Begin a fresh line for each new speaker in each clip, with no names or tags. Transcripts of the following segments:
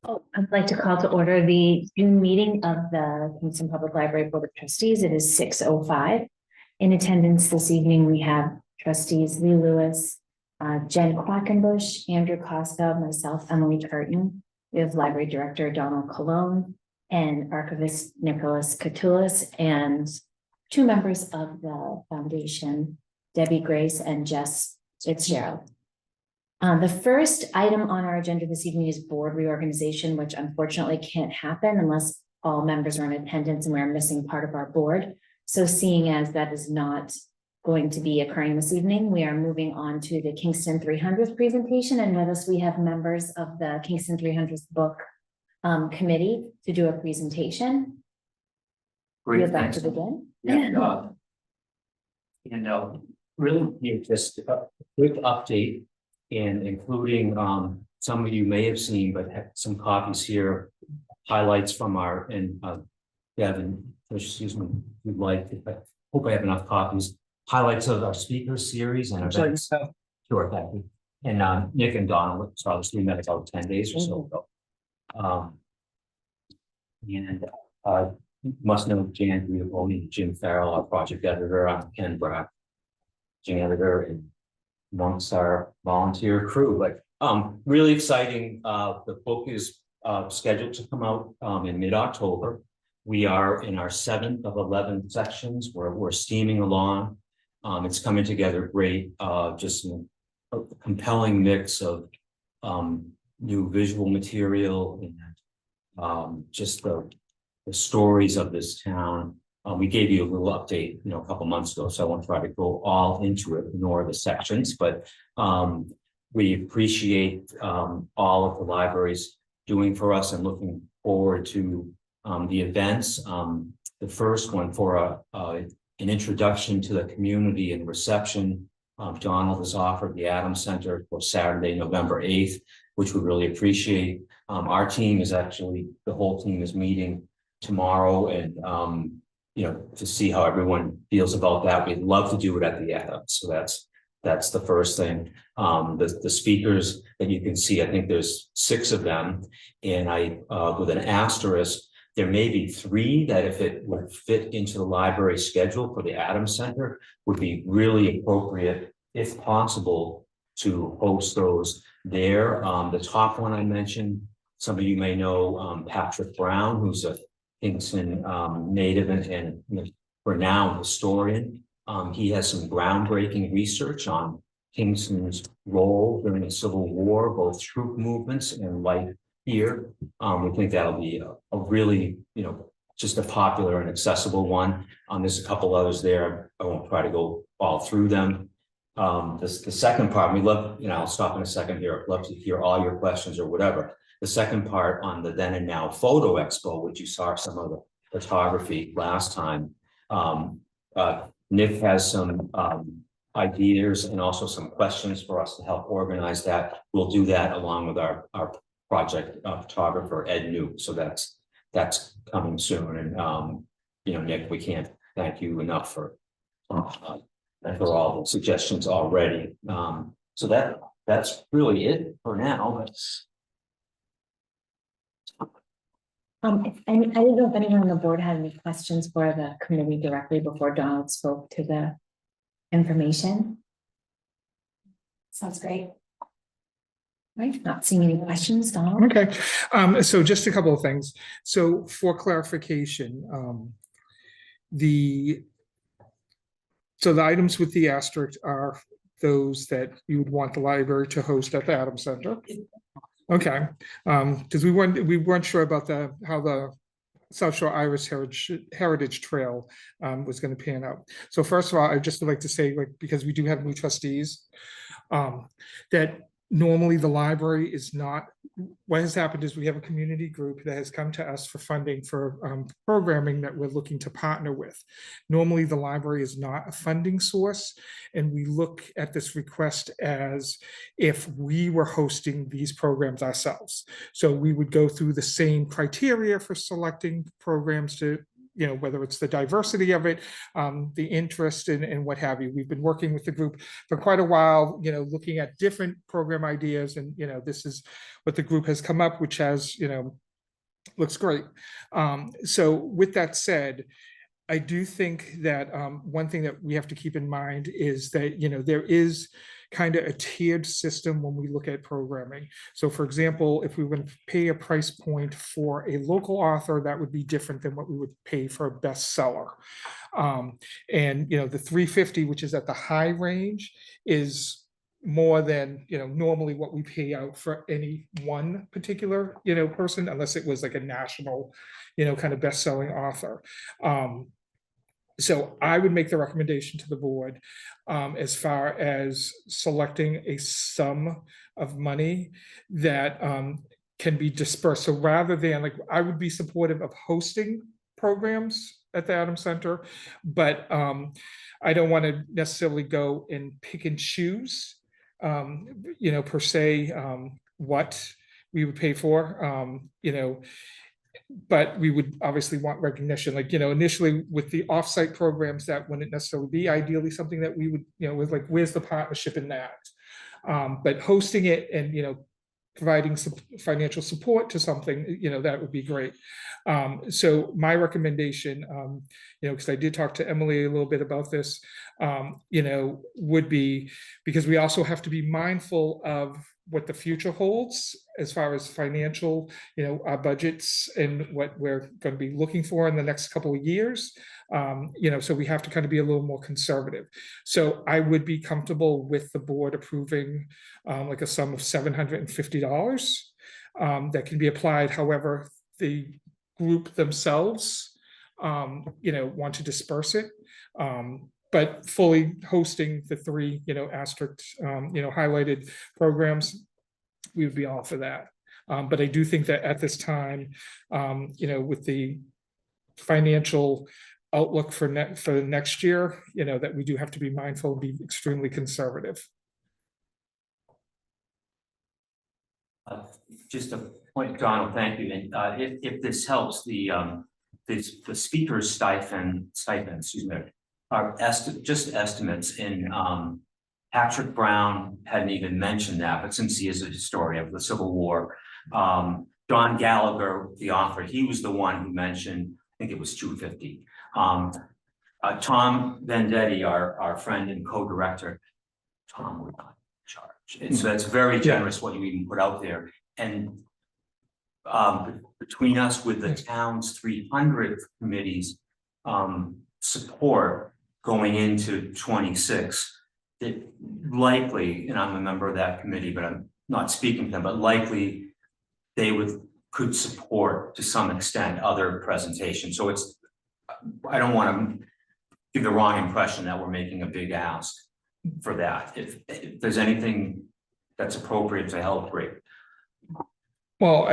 Oh, I'd like to call to order the June meeting of the Kingston Public Library Board of Trustees. It is 6:05. In attendance this evening, we have trustees Lee Lewis, Jen Quackenbush, Andrew Costa, myself, Emily Turton. We have library director Donald Colon and archivist Nicholas Catulus, and two members of the foundation, Debbie Grace and Jess Fitzgerald. The first item on our agenda this evening is board reorganization, which unfortunately can't happen unless all members are in attendance and we're missing part of our board. So seeing as that is not going to be occurring this evening, we are moving on to the Kingston 300th presentation. And with us, we have members of the Kingston 300th book committee to do a presentation.
Great,
You're back to begin.
Yeah, really just a quick update, and including some of you may have seen, but have some copies here, highlights from our Devin, excuse me, if you'd like. I hope I have enough copies. Highlights of our speaker series and events. Sure, thank you. And Nick and Donald, so I was doing that about 10 days or so ago. You must know Jan Giovanni, Jim Farrell, our project editor, I'm Ken Brack, janitor, and amongst our volunteer crew. But really exciting. The book is scheduled to come out in mid-October. We are in our 7th of 11 sections where we're steaming along. It's coming together great. Just a compelling mix of new visual material and just the stories of this town. We gave you a little update, a couple months ago, so I won't try to go all into it, nor the sections, but we appreciate all of the libraries doing for us and looking forward to the events. The first one for an introduction to the community and reception. Donald has offered the Adams Center for Saturday, November 8th, which we really appreciate. Our team is actually, the whole team is meeting tomorrow, and to see how everyone feels about that. We'd love to do it at the Adams, so that's the first thing. The speakers that you can see, I think there's 6 of them, and I with an asterisk, there may be 3 that, if it would fit into the library schedule for the Adams Center, would be really appropriate, if possible, to host those there. The top one I mentioned, some of you may know Patrick Brown, who's a Kingston native and renowned historian. He has some groundbreaking research on Kingston's role during the Civil War, both troop movements and life here. We think that'll be a really, just a popular and accessible one. There's a couple others there. I won't try to go all through them. The second part, we love, I'll stop in a second here. I'd love to hear all your questions or whatever. The second part on the Then and Now Photo Expo, which you saw some of the photography last time. Nick has some ideas and also some questions for us to help organize that. We'll do that along with our project photographer, Ed New. So that's coming soon. And Nick, we can't thank you enough for all the suggestions already. So that's really it for now.
And I didn't know if anyone on the board had any questions for the committee directly before Donald spoke to the information. Sounds great. Right, not seeing any questions, Donald.
Okay, so just a couple of things. So for clarification, the items with the asterisk are those that you would want the library to host at the Adams Center. Okay, because we weren't sure about how the South Shore Irish Heritage Trail was going to pan out. So first of all, I'd just like to say, because we do have new trustees, that normally the library is not, what has happened is we have a community group that has come to us for funding for programming that we're looking to partner with. Normally the library is not a funding source, and we look at this request as if we were hosting these programs ourselves. So we would go through the same criteria for selecting programs to whether it's the diversity of it, the interest and what have you. We've been working with the group for quite a while, looking at different program ideas, and this is what the group has come up, which has, looks great. So with that said, I do think that one thing that we have to keep in mind is that, there is kind of a tiered system when we look at programming. So for example, if we would pay a price point for a local author, that would be different than what we would pay for a bestseller. And, the 350, which is at the high range, is more than, normally what we pay out for any one particular, person, unless it was like a national, kind of best-selling author. So I would make the recommendation to the board as far as selecting a sum of money that can be dispersed. So rather than, like, I would be supportive of hosting programs at the Adams Center, but I don't want to necessarily go and pick and choose, per se, what we would pay for, but we would obviously want recognition, like, initially with the offsite programs, that wouldn't necessarily be ideally something that we would, with like, where's the partnership in that? But hosting it and, providing some financial support to something, that would be great. So my recommendation, because I did talk to Emily a little bit about this, would be, because we also have to be mindful of what the future holds as far as financial, our budgets and what we're going to be looking for in the next couple of years. So we have to kind of be a little more conservative. So I would be comfortable with the board approving like a sum of $750 that can be applied however the group themselves, want to disperse it. But fully hosting the three, asterisk, highlighted programs, we would be all for that. But I do think that at this time, with the financial outlook for next year, that we do have to be mindful and be extremely conservative.
Just a point, Donald, thank you. And if this helps, the speaker's stipend, excuse me, are just estimates. And Patrick Brown hadn't even mentioned that, but since he is a historian of the Civil War, Don Gallagher, the author, he was the one who mentioned, I think it was $250. Tom Vendetti, our friend and co-director, Tom would not charge. And so that's very generous what you even put out there. And between us with the town's 300 committees support going into 26, it likely, and I'm a member of that committee, but I'm not speaking to them, but likely they could support to some extent other presentations. So I don't want to give the wrong impression that we're making a big ask for that. If there's anything that's appropriate to help, great.
Well,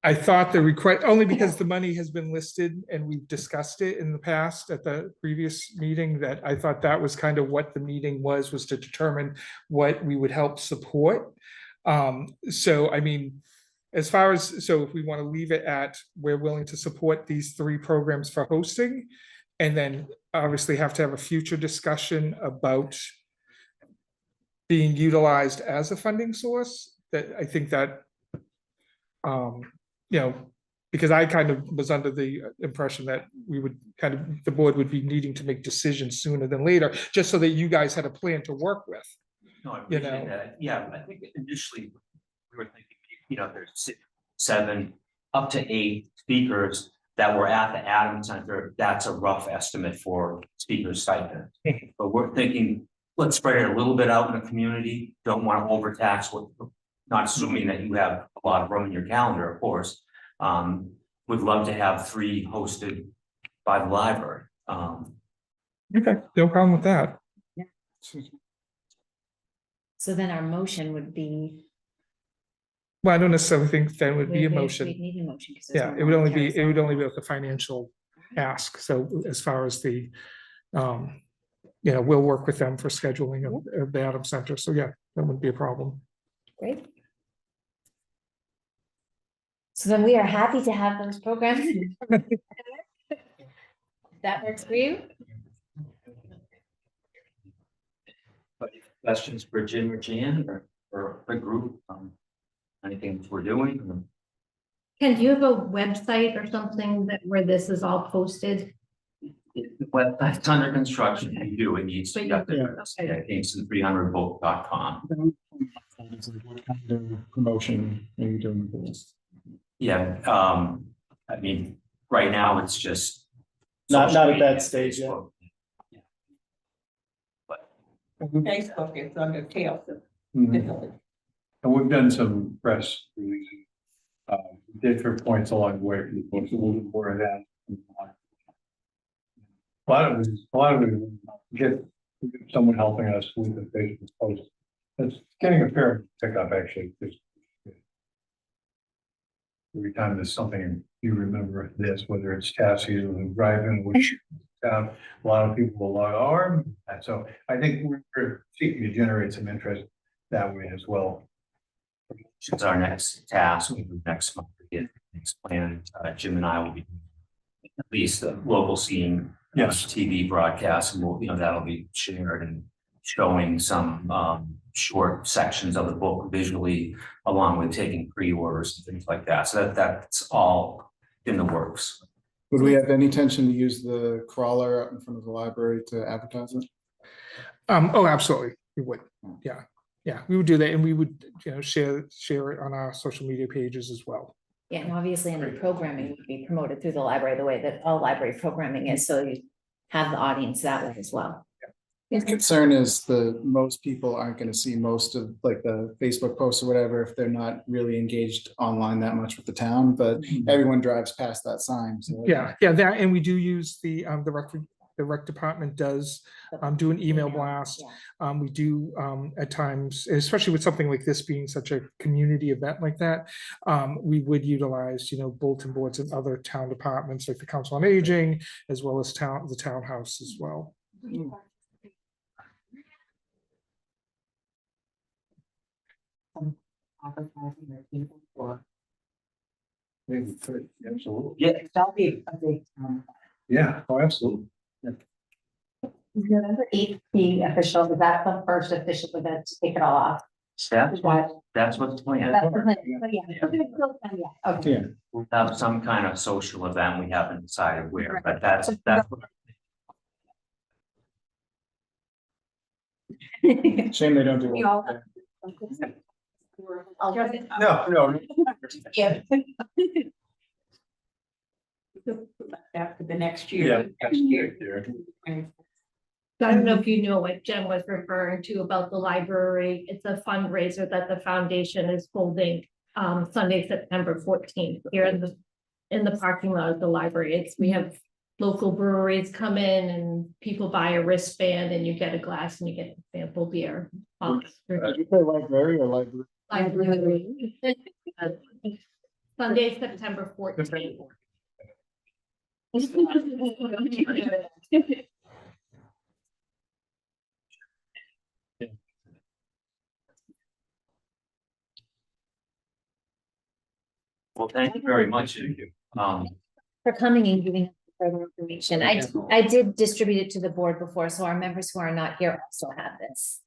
I thought the request, only because the money has been listed and we've discussed it in the past at the previous meeting, that I thought that was kind of what the meeting was to determine what we would help support. So, I mean, as far as, so if we want to leave it at, we're willing to support these three programs for hosting, and then obviously have to have a future discussion about being utilized as a funding source, that I think that, because I kind of was under the impression that we would the board would be needing to make decisions sooner than later, just so that you guys had a plan to work with.
No, I appreciate that. Yeah, I think initially we were thinking, there's 7 up to 8 speakers that were at the Adams Center. That's a rough estimate for speaker stipend. But we're thinking, let's spread it a little bit out in the community. Don't want to overtax, not assuming that you have a lot of room in your calendar, of course. Would love to have 3 hosted by the library.
Okay, no problem with that.
Yeah. So then our motion would be.
Well, I don't necessarily think that would be a
We'd
motion.
need a motion.
Yeah, it would only be with the financial ask. So as far as the, we'll work with them for scheduling of the Adams Center. So yeah, that wouldn't be a problem.
Great. So then we are happy to have those programs. That works for you?
Questions for Jim or Jan or the group? Anything we're doing?
Ken, do you have a website or something that where this is all posted?
Well, that's under construction. We do. It needs to be
But
up there.
okay.
Yeah, Kingston300book.com.
What kind of promotion are you doing for this?
Yeah, I mean, right now it's just.
Not
social
at
media,
that stage yet.
Facebook. Yeah. But
Facebook is under tails.
And we've done some press releases. Different points along the way, for the books, a little bit more of that. A lot of it, get someone helping us with the Facebook post. It's getting a fair pickup, actually. Just every time there's something you remember this, whether it's Cassie or driving, which a lot of people will log on. And so I think we're seeking to generate some interest that way as well.
it's our next task, next month to get things planned. Jim and I will be at least the local scene.
Yes.
TV broadcast, and we'll, that'll be shared and showing some short sections of the book visually, along with taking pre-orders and things like that. So that's all in the works.
Would we have any intention to use the crawler out in front of the library to advertise it?
Oh, absolutely, we would, yeah, we would do that, and we would, share it on our social media pages as well.
Yeah, and obviously any programming would be promoted through the library the way that all library programming is, so you have the audience that way as well.
The concern is most people aren't going to see most of like the Facebook posts or whatever if they're not really engaged online that much with the town, but everyone drives past that sign. So
Yeah, that, and we do use the rec department does do an email blast.
Yeah.
We do at times, especially with something like this being such a community event like that, we would utilize, bulletin boards and other town departments like the Council on Aging, as well as the townhouse as well.
Maybe could, absolutely.
Yeah,
That'll be a big,
Yeah, oh, absolutely.
November 8th, the official, is that the first official event to take it all off?
that's what's planned.
That's the plan. But yeah. Okay.
Yeah.
We'll have some kind of social event. We haven't decided where, but that's
Shame they don't do
We all-
it.
No.
Yeah. After the next year.
Next year.
So I don't know if you know what Jen was referring to about the library. It's a fundraiser that the foundation is holding Sunday, September 14th here in the parking lot of the library. We have local breweries come in and people buy a wristband and you get a glass and you get a sample beer.
Did you say library or library?
Library. Sunday, September 14th.
well, thank you very much.
For coming and giving us further information. I did distribute it to the board before, so our members who are not here also have this.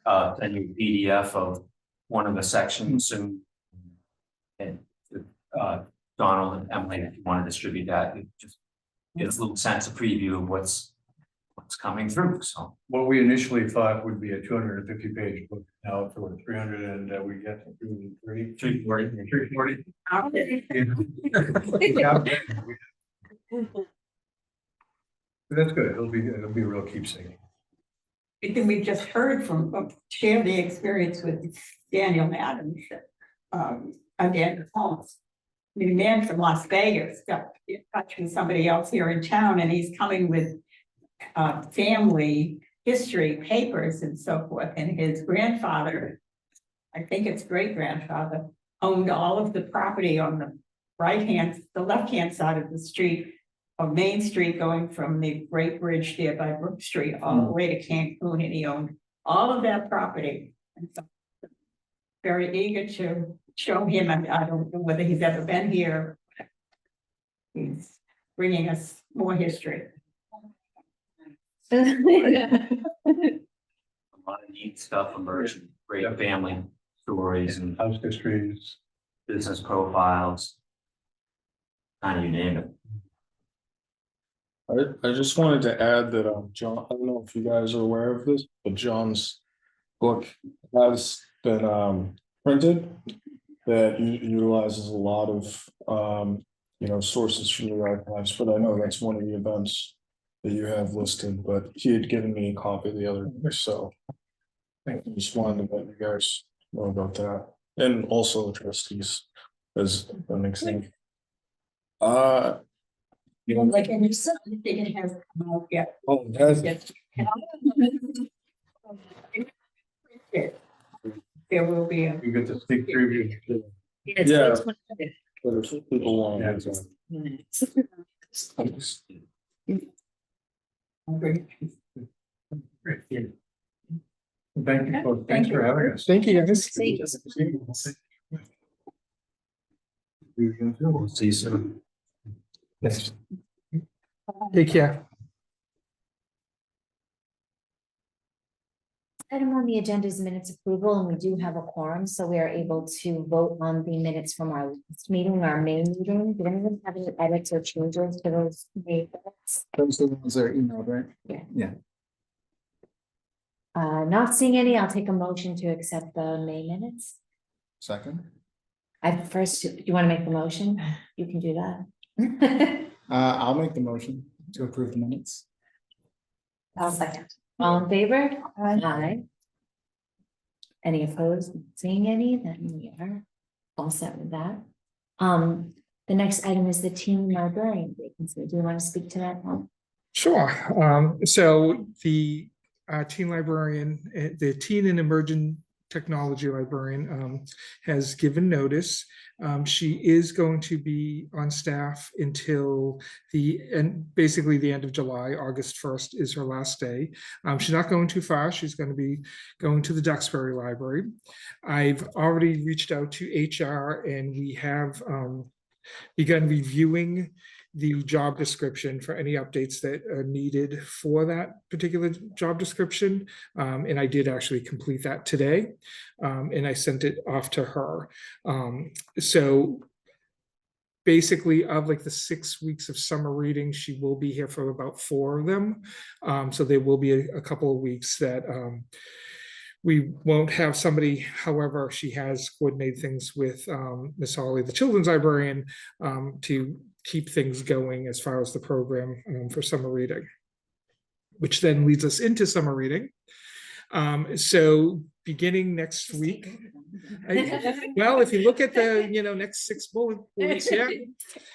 A new PDF of one of the sections soon. And Donald and Emily, if you want to distribute that, it just gives a little sense of preview of what's coming through. So
What we initially thought would be a 250 page book, now it's over 300, and we get to 340. Yeah. But that's good. It'll be a real keepsake.
Then we just heard from, share the experience with Daniel Adams, Daniel Holmes. The man from Las Vegas got in touch with somebody else here in town, and he's coming with family history papers and so forth. And his grandfather, I think it's great grandfather, owned all of the property on the left-hand side of the street, of Main Street, going from the Great Bridge there by Brook Street all the way to Cancun, and he owned all of that property. And so very eager to show him, I don't know whether he's ever been here. He's bringing us more history.
A lot of neat stuff emerging, great
Yeah.
family stories and
House histories.
business profiles. Kind of you name it.
I just wanted to add that John, I don't know if you guys are aware of this, but John's book has been printed that utilizes a lot of sources from the archives, but I know that's one of the events that you have listed, but he had given me a copy the other day, so I just wanted to let you guys know about that, and also the trustees as an example.
Like, and there's something it has come out yet.
Oh, that's
There will be a.
You get to sneak preview.
Yeah. But if people want
Yeah.
to.
Great. Thank you, folks.
Thank
Thanks for
you.
having us.
Thank you, guys.
We'll see you soon.
Yes. Take care.
Item on the agenda is minutes approval, and we do have a quorum, so we are able to vote on the minutes from our last meeting, our main meeting. Did anyone have any edits or changes to those minutes?
Those are the ones that are emailed, right?
Not seeing any, I'll take a motion to accept the May minutes.
Second.
First, do you want to make the motion? You can do that.
I'll make the motion to approve the minutes.
I'll second. All in favor? Aye. Any opposed? Not seeing any, then we are all set with that. The next item is the teen librarian vacancy. Do you want to speak to that, Paul?
Sure. So the teen librarian, the teen and emerging technology librarian has given notice. She is going to be on staff until basically the end of July. August 1st is her last day. She's not going too far. She's going to be going to the Duxbury Library. I've already reached out to HR, and we have begun reviewing the job description for any updates that are needed for that particular job description. And I did actually complete that today, and I sent it off to her. So basically, of like the 6 weeks of summer reading, she will be here for about 4 of them. So there will be a couple of weeks that we won't have somebody. However, she has coordinated things with Miss Holly, the children's librarian, to keep things going as far as the program for summer reading, which then leads us into summer reading. So beginning next week, well, if you look at the next 6 bullet points, yeah,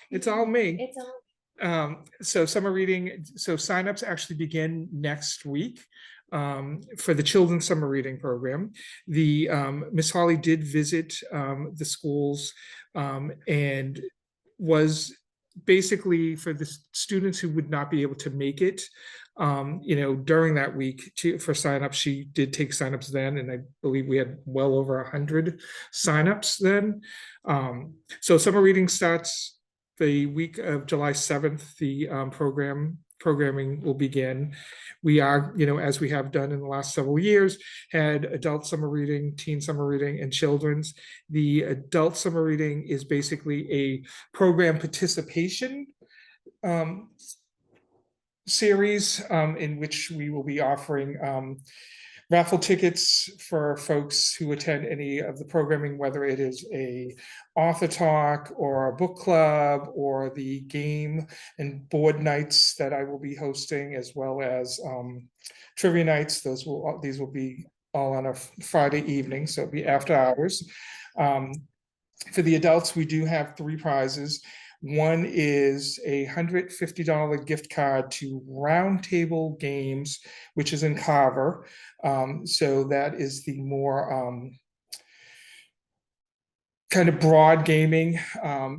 it's all me.
It's all.
So summer reading, so signups actually begin next week. For the children's summer reading program. The Miss Holly did visit the schools and was basically for the students who would not be able to make it during that week for signups. She did take signups then, and I believe we had well over 100 signups then. So summer reading starts the week of July 7th. The programming will begin. We are, as we have done in the last several years, had adult summer reading, teen summer reading, and children's. The adult summer reading is basically a program participation series in which we will be offering raffle tickets for folks who attend any of the programming, whether it is a author talk or a book club or the game and board nights that I will be hosting, as well as trivia nights. These will be all on a Friday evening, so it'll be after hours. For the adults, we do have 3 prizes. One is a $150 gift card to Roundtable Games, which is in Carver. So that is the more kind of broad gaming,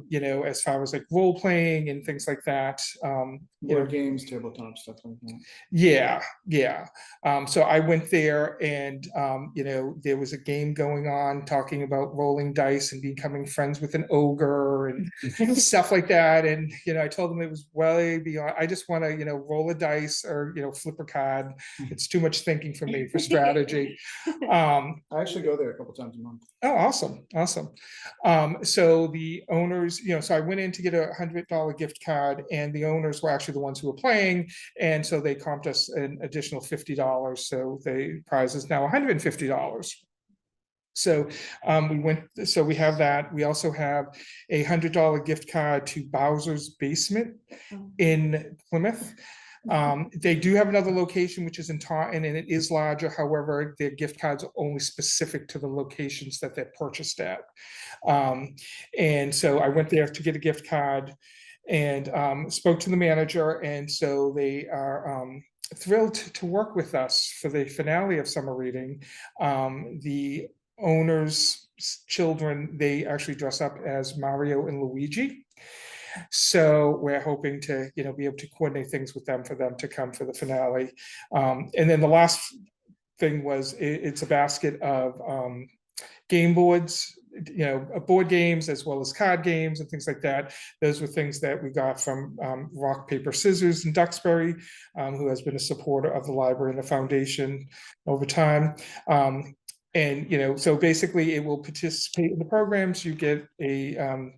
you know, as far as like role playing and things like that. You know,
Board games, tabletop, stuff like that.
yeah, yeah. So I went there and, you know, there was a game going on talking about rolling dice and becoming friends with an ogre and stuff like that. And, you know, I told them it was way beyond, I just want to, you know, roll a dice or, you know, flip a card. It's too much thinking for me for strategy.
I actually go there a couple times a month.
Oh, awesome, awesome. So the owners, you know, so I went in to get $100 gift card, and the owners were actually the ones who were playing, and so they comped us an additional $50. So the prize is now $150. So we have that. We also have $100 gift card to Bowser's Basement in Plymouth. They do have another location, which is in Taunton, and it is larger. However, their gift cards are only specific to the locations that they're purchased at. And so I went there to get a gift card and spoke to the manager. And so they are thrilled to work with us for the finale of summer reading. The owners' children, they actually dress up as Mario and Luigi. So we're hoping to, you know, be able to coordinate things with them for them to come for the finale. And then the last thing was it's a basket of game boards, you know, board games as well as card games and things like that. Those were things that we got from Rock, Paper, Scissors in Duxbury, who has been a supporter of the library and the foundation over time. And, you know, so basically it will participate in the programs. You get a,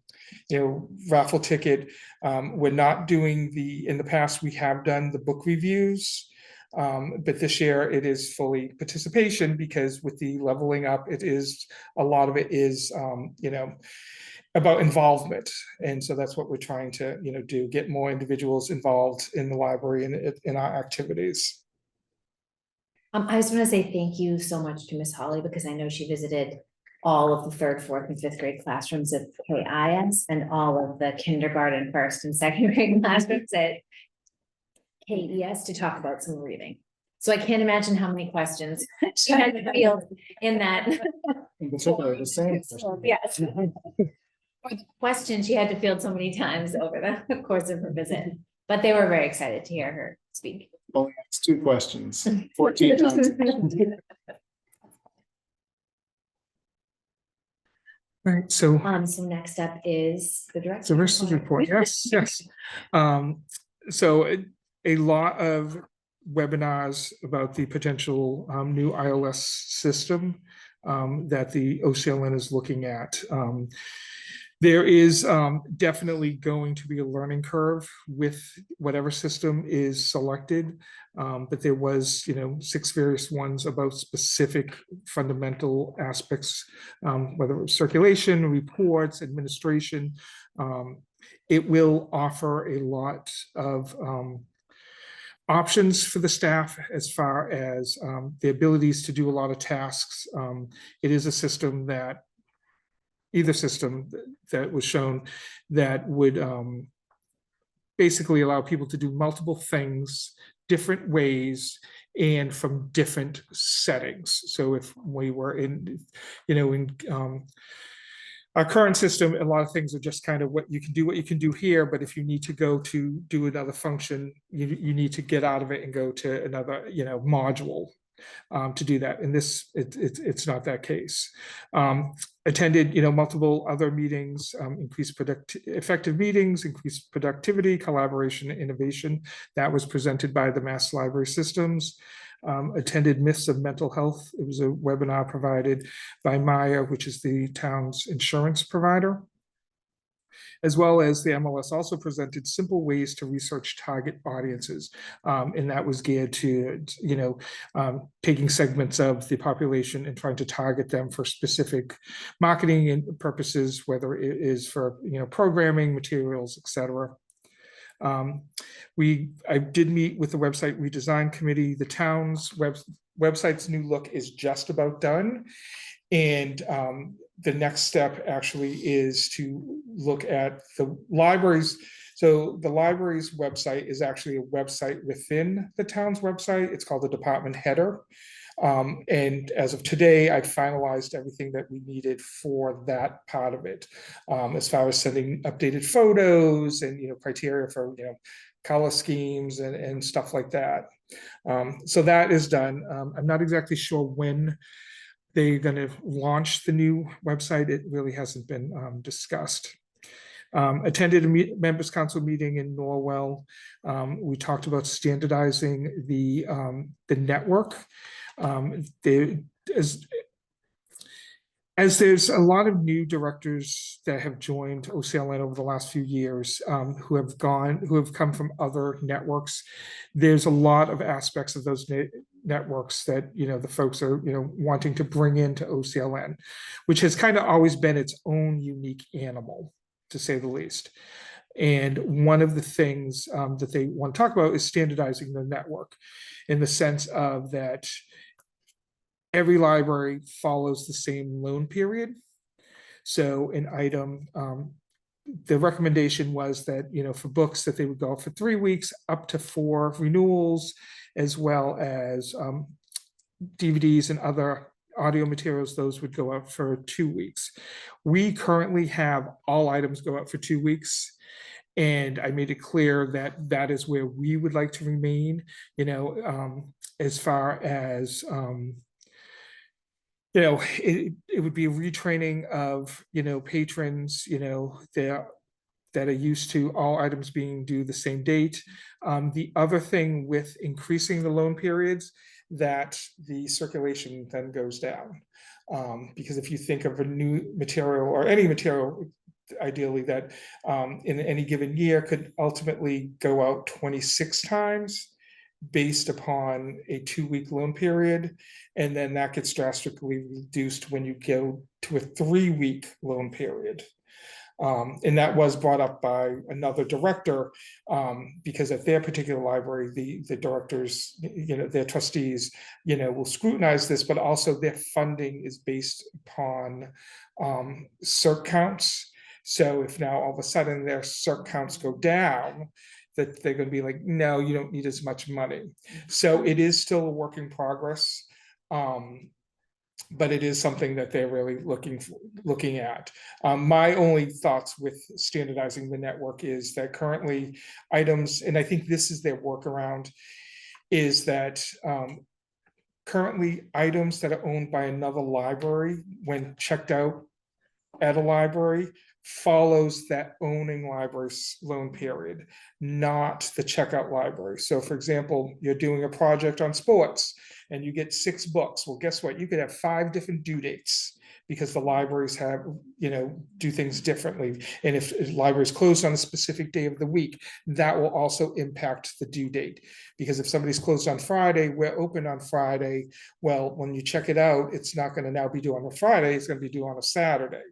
you know, raffle ticket. We're not doing in the past, we have done the book reviews. But this year it is fully participation, because with the leveling up, a lot of it is, you know, about involvement. And so that's what we're trying to, you know, get more individuals involved in the library and in our activities.
I just want to say thank you so much to Miss Holly, because I know she visited all of the 3rd, 4th, and 5th grade classrooms at KIS and all of the kindergarten, 1st, and 2nd grade classrooms at KES to talk about some reading. So I can't imagine how many questions she had to field in that.
In particular, the same.
Yes. Question she had to field so many times over the course of her visit, but they were very excited to hear her speak.
Only asked 2 questions, 14 times.
Right, so
So next up is the director.
the rest of the report, yes, yes. So a lot of webinars about the potential new ILS system that the OCLN is looking at. There is definitely going to be a learning curve with whatever system is selected, but there was, you know, 6 various ones about specific fundamental aspects, whether it was circulation, reports, administration. It will offer a lot of options for the staff as far as the abilities to do a lot of tasks. It is a system that either system that was shown that would basically allow people to do multiple things different ways and from different settings. So if we were in, you know, in our current system, a lot of things are just kind of what you can do here, but if you need to go to do another function, you need to get out of it and go to another, you know, module to do that. In this, it's not that case. Attended, you know, multiple other meetings, effective meetings, increased productivity, collaboration, and innovation. That was presented by the Mass Library Systems. Attended Myths of Mental Health. It was a webinar provided by Maya, which is the town's insurance provider. As well as the MLS also presented simple ways to research target audiences. And that was geared to, you know, taking segments of the population and trying to target them for specific marketing and purposes, whether it is for, you know, programming, materials, etc. I did meet with the website redesign committee. The town's website's new look is just about done. And the next step actually is to look at the libraries. So the library's website is actually a website within the town's website. It's called the department header. And as of today, I finalized everything that we needed for that part of it. As far as sending updated photos and, criteria for, color schemes and stuff like that. So that is done. I'm not exactly sure when they're going to launch the new website. It really hasn't been discussed. Attended a members council meeting in Norwell. We talked about standardizing the network. As there's a lot of new directors that have joined OCLN over the last few years, who have come from other networks, there's a lot of aspects of those networks that the folks are wanting to bring into OCLN, which has kind of always been its own unique animal, to say the least. And one of the things that they want to talk about is standardizing the network, in the sense of that every library follows the same loan period. So an item, the recommendation was that, for books, that they would go for 3 weeks, up to 4 renewals, as well as DVDs and other audio materials, those would go out for 2 weeks. We currently have all items go out for 2 weeks. And I made it clear that that is where we would like to remain, as far as, it would be a retraining of, patrons, that are used to all items being due the same date. The other thing with increasing the loan periods, that the circulation then goes down. Because if you think of a new material, or any material, ideally, that in any given year could ultimately go out 26 times, based upon a 2-week loan period, and then that gets drastically reduced when you go to a 3-week loan period. And that was brought up by another director, because at their particular library, the directors, their trustees, will scrutinize this, but also their funding is based upon CERC counts. So if now all of a sudden their CERC counts go down, that they're going to be like, no, you don't need as much money. So it is still a work in progress. But it is something that they're really looking at. My only thoughts with standardizing the network is that currently items, and I think this is their workaround, is that currently items that are owned by another library, when checked out at a library, follows that owning library's loan period, not the checkout library. So for example, you're doing a project on sports and you get 6 books. Well, guess what? You could have 5 different due dates, because the libraries have, do things differently. And if the library is closed on a specific day of the week, that will also impact the due date. Because if somebody's closed on Friday, we're open on Friday. Well, when you check it out, it's not going to now be due on a Friday, it's going to be due on a Saturday.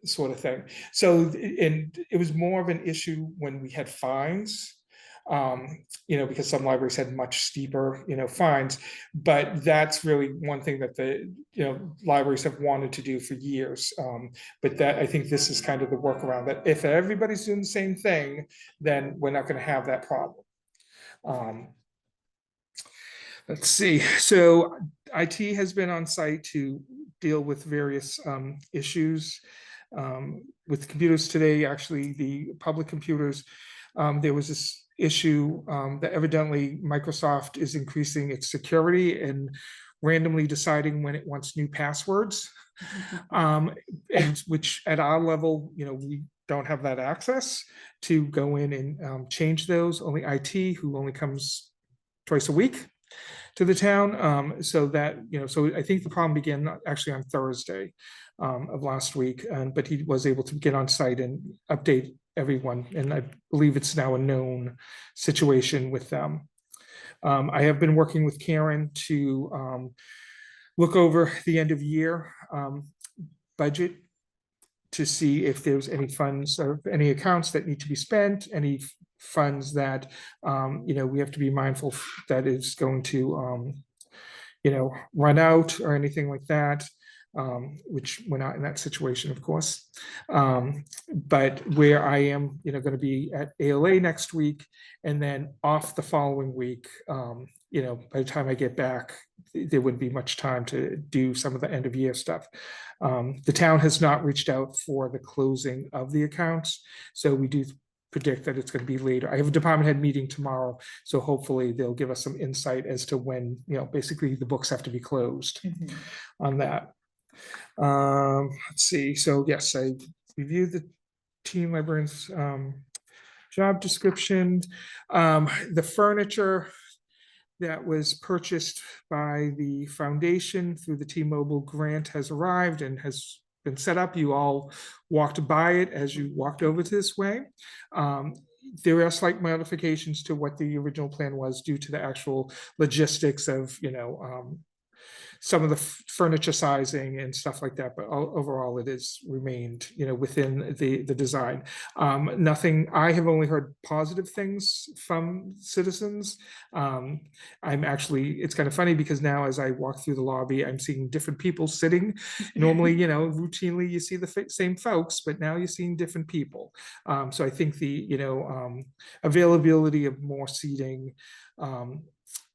Sort of thing. So, and it was more of an issue when we had fines, because some libraries had much steeper, fines. But that's really one thing that the, libraries have wanted to do for years. But that, I think this is kind of the workaround, that if everybody's doing the same thing, then we're not going to have that problem. Let's see. So IT has been on site to deal with various issues with computers today. Actually, the public computers, there was this issue that evidently Microsoft is increasing its security and randomly deciding when it wants new passwords, and which at our level, we don't have that access to go in and change those. Only IT, who only comes twice a week to the town. So that, so I think the problem began actually on Thursday of last week, but he was able to get on site and update everyone. And I believe it's now a known situation with them. I have been working with Karen to look over the end of year budget, to see if there's any funds or any accounts that need to be spent, any funds that we have to be mindful that is going to run out or anything like that, which we're not in that situation, of course. But where I am going to be at ALA next week, and then off the following week, by the time I get back, there wouldn't be much time to do some of the end of year stuff. The town has not reached out for the closing of the accounts, so we do predict that it's going to be later. I have a department head meeting tomorrow, so hopefully they'll give us some insight as to when, basically the books have to be closed on that. Let's see. So yes, I reviewed the teen librarian's job description. The furniture that was purchased by the foundation through the T-Mobile grant has arrived and has been set up. You all walked by it as you walked over this way. There are slight modifications to what the original plan was due to the actual logistics of, some of the furniture sizing and stuff like that, but overall it is remained, within the design. Nothing, I have only heard positive things from citizens. I'm actually, it's kind of funny because now as I walk through the lobby, I'm seeing different people sitting. Normally, routinely you see the same folks, but now you're seeing different people. So I think the, availability of more seating,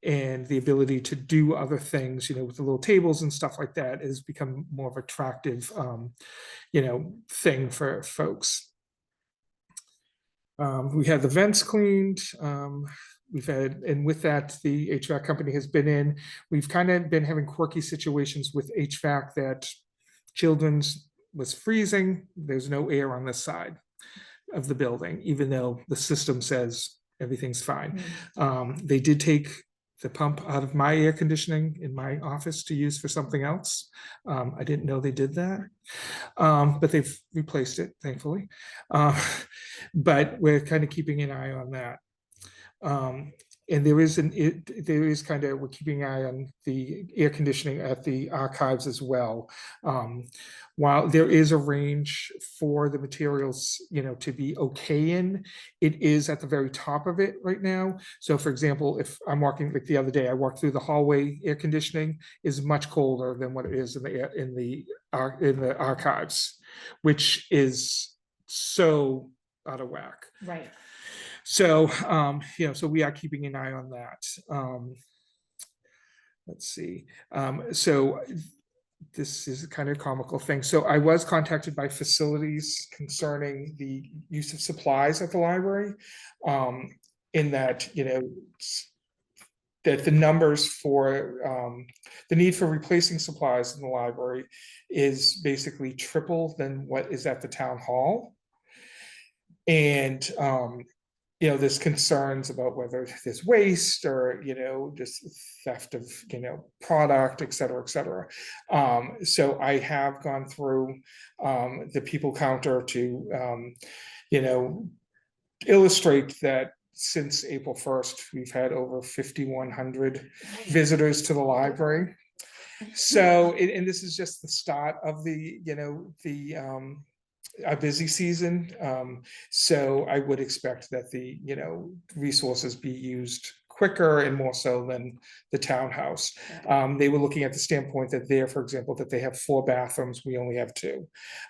and the ability to do other things, with the little tables and stuff like that has become more of an attractive, thing for folks. We had the vents cleaned. We've had, and with that, the HVAC company has been in. We've kind of been having quirky situations with HVAC that Children's was freezing. There's no air on this side of the building, even though the system says everything's fine. They did take the pump out of my air conditioning in my office to use for something else. I didn't know they did that, but they've replaced it, thankfully. But we're kind of keeping an eye on that. And we're keeping an eye on the air conditioning at the archives as well. While there is a range for the materials, to be okay in, it is at the very top of it right now. So for example, if I'm walking, like the other day, I walked through the hallway, air conditioning is much colder than what it is in the archives, which is so out of whack.
Right.
So, so we are keeping an eye on that. Let's see. So this is a kind of comical thing. So I was contacted by facilities concerning the use of supplies at the library, in that, that the numbers for the need for replacing supplies in the library is basically triple than what is at the town hall. And there's concerns about whether there's waste or, just theft of, product, et cetera, et cetera. So I have gone through the people counter to, illustrate that since April 1st, we've had over 5,100 visitors to the library. So, and this is just the start of the, a busy season. So I would expect that the, resources be used quicker and more so than the townhouse. They were looking at the standpoint that there, for example, that they have 4 bathrooms, we only have 2.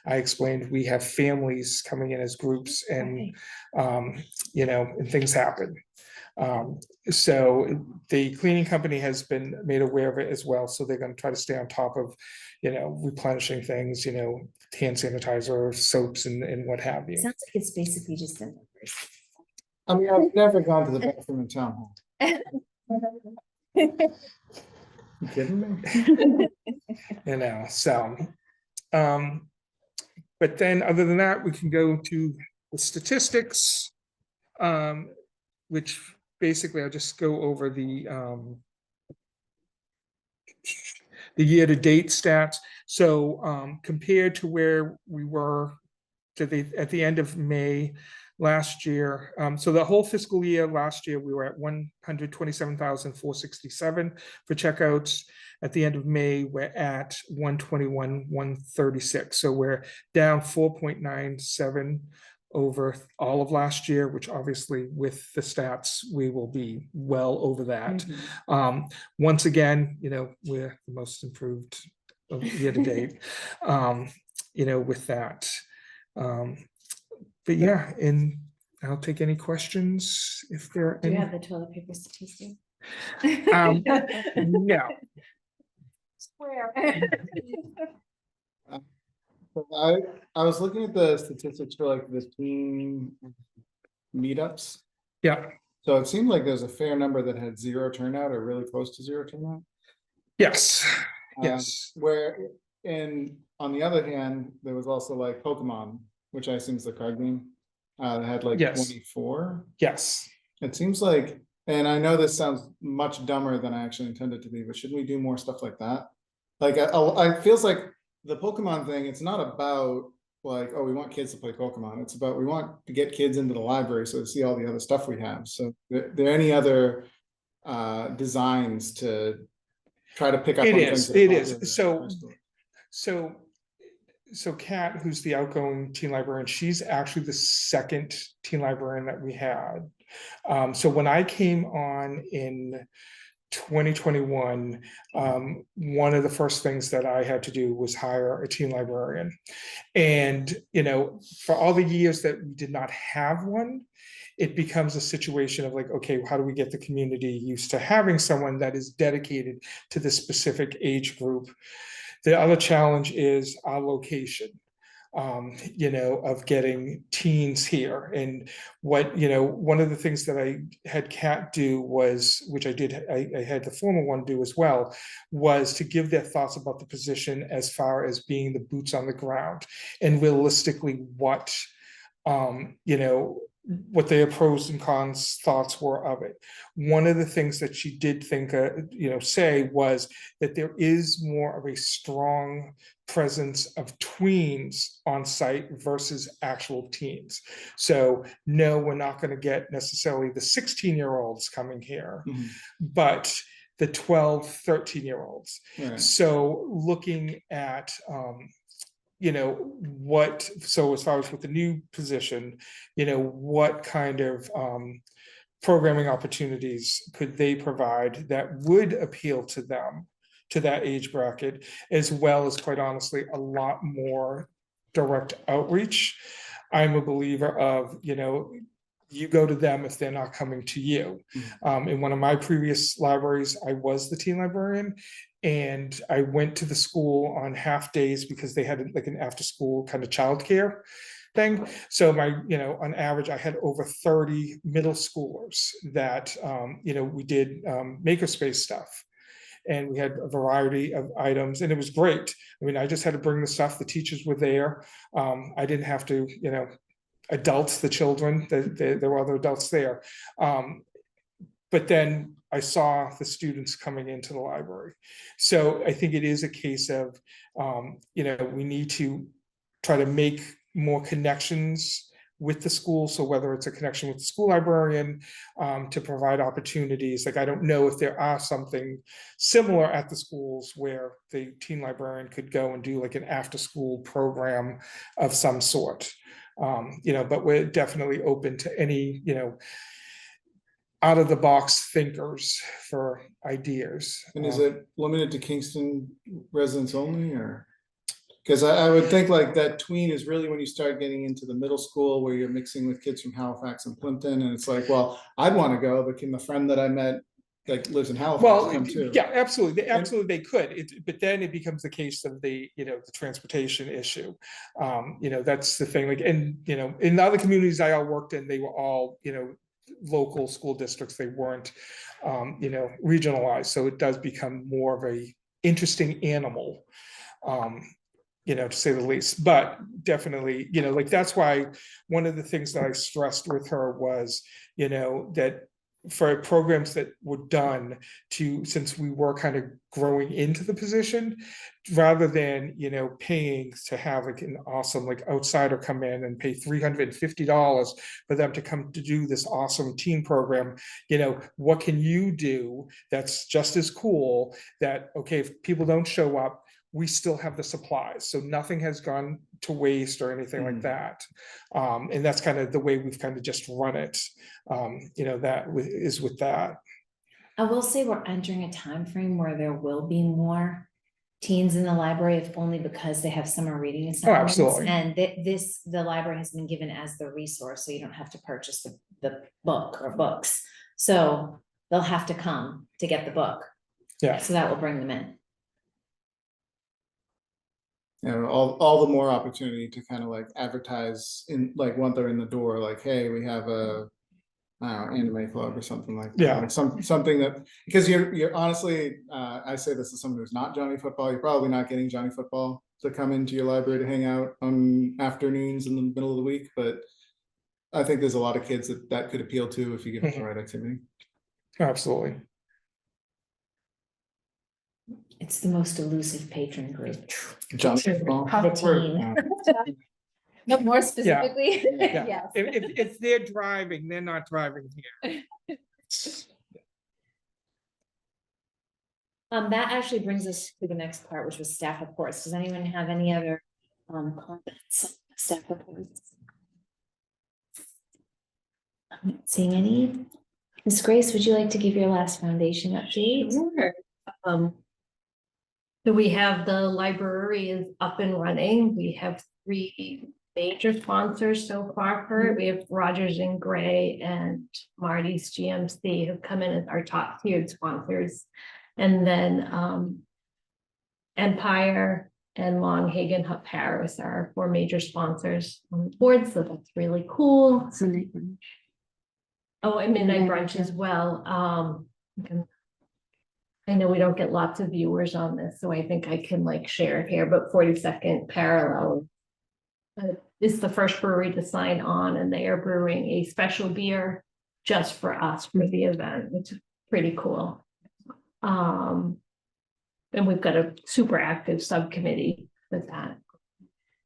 I explained we have families coming in as groups and, and things happen. So the cleaning company has been made aware of it as well. So they're going to try to stay on top of, replenishing things, hand sanitizer, soaps, and what have you.
Sounds like it's basically just the numbers.
I mean, I've never gone to the bathroom in town hall. You kidding me?
So, but then other than that, we can go to the statistics, which basically I'll just go over the year-to-date stats. So compared to where we were at the end of May last year, so the whole fiscal year last year, we were at 127,467 for checkouts. At the end of May, we're at 121,136. So we're down 4.97 over all of last year, which obviously with the stats, we will be well over that. Once again, we're the most improved year to date, with that. But yeah, and I'll take any questions if there are
Do you
any.
have the toilet paper statistic?
No.
Where?
I was looking at the statistics for like the teen meetups.
Yeah,
So it seemed like there's a fair number that had zero turnout or really close to zero turnout.
yes,
Um,
yes,
Where, and on the other hand, there was also like Pokemon, which I assume is the card game. That had like
Yes.
24.
yes.
It seems like, and I know this sounds much dumber than I actually intended to be, but shouldn't we do more stuff like that? Like, I feels like the Pokemon thing, it's not about like, oh, we want kids to play Pokemon. It's about, we want to get kids into the library so to see all the other stuff we have. So there any other designs to try to pick up
It
on
is,
things that are
it
popular
is.
in
So,
high school?
so Kat, who's the outgoing teen librarian, she's actually the second teen librarian that we had. So when I came on in 2021, one of the first things that I had to do was hire a teen librarian. And, you know, for all the years that we did not have one, it becomes a situation of like, okay, how do we get the community used to having someone that is dedicated to this specific age group? The other challenge is our location, you know, of getting teens here. And what, you know, one of the things that I had Kat do was, which I did, I had the former one do as well, was to give their thoughts about the position as far as being the boots on the ground and realistically what, you know, what their pros and cons thoughts were of it. One of the things that she did think, you know, say was that there is more of a strong presence of tweens on site versus actual teens. So no, we're not going to get necessarily the 16-year-olds coming here, but the 12, 13-year-olds.
Right.
So looking at, you know, what, so as far as with the new position, you know, what kind of programming opportunities could they provide that would appeal to them, to that age bracket, as well as, quite honestly, a lot more direct outreach. I'm a believer of, you know, you go to them if they're not coming to you. In one of my previous libraries, I was the teen librarian, and I went to the school on half days because they had like an after school kind of childcare thing. So my, you know, on average, I had over 30 middle schoolers that, you know, we did makerspace stuff. And we had a variety of items, and it was great. I mean, I just had to bring the stuff. The teachers were there. I didn't have to, you know, adults, the children, there were other adults there. But then I saw the students coming into the library. So I think it is a case of, you know, we need to try to make more connections with the school. So whether it's a connection with the school librarian to provide opportunities, like I don't know if there are something similar at the schools where the teen librarian could go and do like an after school program of some sort. You know, but we're definitely open to any, you know, out of the box thinkers for ideas.
And is it limited to Kingston residents only, or? Because I would think like that tween is really when you start getting into the middle school where you're mixing with kids from Halifax and Plimpton, and it's like, well, I'd want to go, but can the friend that I met that lives in Halifax
Well,
come too?
yeah, absolutely, absolutely they could. But then it becomes the case of the, you know, the transportation issue. You know, that's the thing. Like, and you know, in the other communities I all worked in, they were all, you know, local school districts. They weren't, you know, regionalized. So it does become more of a interesting animal. You know, to say the least, but definitely, you know, like that's why one of the things that I stressed with her was, you know, that for programs that were done to, since we were kind of growing into the position, rather than, you know, paying to have like an awesome like outsider come in and pay $350 for them to come to do this awesome teen program, you know, what can you do that's just as cool that, okay, if people don't show up, we still have the supplies. So nothing has gone to waste or anything like that. And that's kind of the way we've kind of just run it. You know, that is with that.
I will say we're entering a time frame where there will be more teens in the library, if only because they have summer reading assignments.
Absolutely.
And the library has been given as the resource, so you don't have to purchase the book or books. So they'll have to come to get the book.
Yeah.
So that will bring them in.
you know, all the more opportunity to kind of like advertise in, like, once they're in the door, like, hey, we have a, I don't know, anime club or something like that.
Yeah.
Like something that, because you're honestly, I say this as someone who's not Johnny Football, you're probably not getting Johnny Football to come into your library to hang out on afternoons in the middle of the week, but I think there's a lot of kids that could appeal to if you give them the right activity.
Absolutely.
It's the most elusive patron group.
Johnny Football.
The team. No, more specifically,
Yeah.
yes.
If they're driving, they're not driving here.
That actually brings us to the next part, which was staff reports. Does anyone have any other comments on staff reports? I'm not seeing any. Ms. Grace, would you like to give your last foundation update?
Sure. So we have the library is up and running. We have 3 major sponsors so far for it. We have Rogers and Gray and Marty's GMC have come in as our top tiered sponsors. And then Empire and Long Hagen Hut Paris are our 4 major sponsors on the board. So that's really cool. Oh, and Midnight Brunch as well. I know we don't get lots of viewers on this, so I think I can like share it here, but 42nd Parallel is the first brewery to sign on, and they are brewing a special beer just for us for the event, which is pretty cool. And we've got a super active subcommittee with that.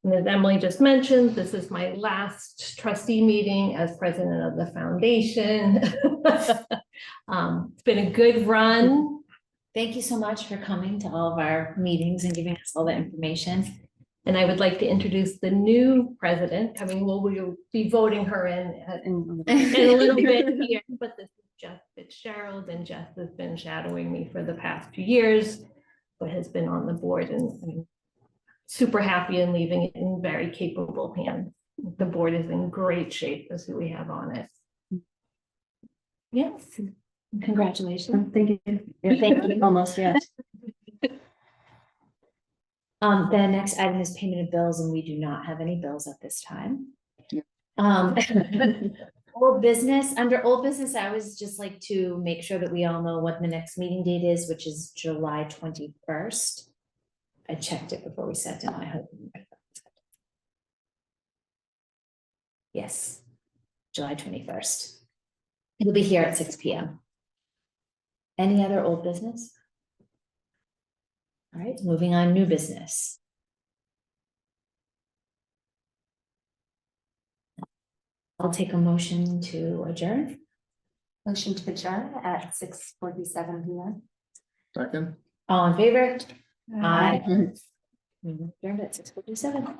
And as Emily just mentioned, this is my last trustee meeting as president of the foundation. It's been a good run.
Thank you so much for coming to all of our meetings and giving us all the information.
And I would like to introduce the new president coming. Well, we'll be voting her in a little bit here, but this is Jess Fitzgerald, and Jess has been shadowing me for the past few years, but has been on the board, and I'm super happy and leaving it in very capable hands. The board is in great shape as who we have on it.
Yes, congratulations.
Thank you.
Yeah, thank you.
Almost, yes.
The next item is payment of bills, and we do not have any bills at this time. Old business, under old business, I always just like to make sure that we all know what the next meeting date is, which is July 21st. I checked it before we sat down, I hope. Yes, July 21st. It'll be here at 6 p.m. Any other old business? All right, moving on, new business. I'll take a motion to adjourn.
Motion to adjourn at 6:47 p.m.
Second.
All in favor? Aye. Adjourned at 6:47.